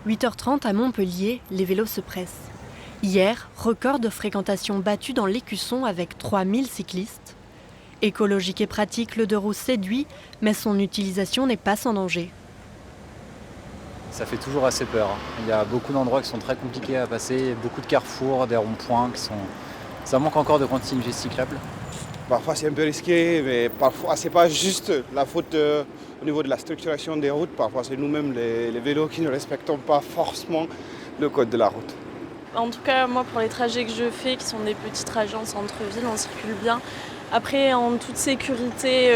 8h30 à Montpellier, les vélos se pressent. Hier, record de fréquentation battu dans l'Écusson avec 3000 cyclistes. Écologique et pratique, le 2 roues séduit, mais son utilisation n'est pas sans danger. Ça fait toujours assez peur. Il y a beaucoup d'endroits qui sont très compliqués à passer, beaucoup de carrefours, des ronds-points qui sont... Ça manque encore de continuité cyclable. Parfois c'est un peu risqué, mais parfois c'est pas juste la faute au niveau de la structuration des routes. Parfois c'est nous-mêmes les vélos qui ne respectons pas forcément le code de la route. En tout cas, moi pour les trajets que je fais, qui sont des petits trajets en centre-ville, on circule bien. Après, en toute sécurité,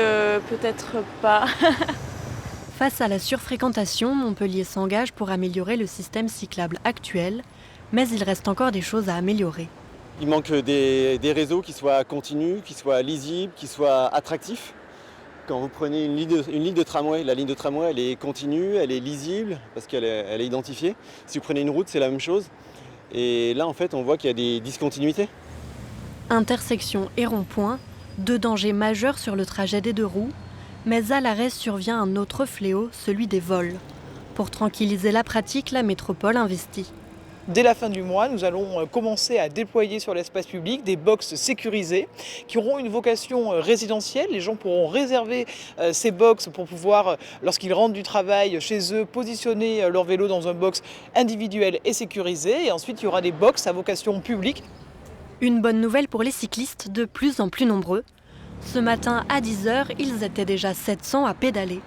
peut-être pas. Face à la surfréquentation, Montpellier s'engage pour améliorer le système cyclable actuel, mais il reste encore des choses à améliorer. Il manque des réseaux qui soient continus, qui soient lisibles, qui soient attractifs. Quand vous prenez une ligne de tramway, la ligne de tramway elle est continue, elle est lisible parce qu'elle est identifiée. Si vous prenez une route, c'est la même chose. Et là, en fait, on voit qu'il y a des discontinuités. Intersection et rond-point, deux dangers majeurs sur le trajet des 2 roues, mais à l'arrêt survient un autre fléau, celui des vols. Pour tranquilliser la pratique, la métropole investit. Dès la fin du mois, nous allons commencer à déployer sur l'espace public des box sécurisées qui auront une vocation résidentielle. Les gens pourront réserver ces box pour pouvoir, lorsqu'ils rentrent du travail chez eux, positionner leur vélo dans un box individuel et sécurisé. Et ensuite, il y aura des box à vocation publique. Une bonne nouvelle pour les cyclistes, de plus en plus nombreux. Ce matin, à 10h, ils étaient déjà 700 à pédaler.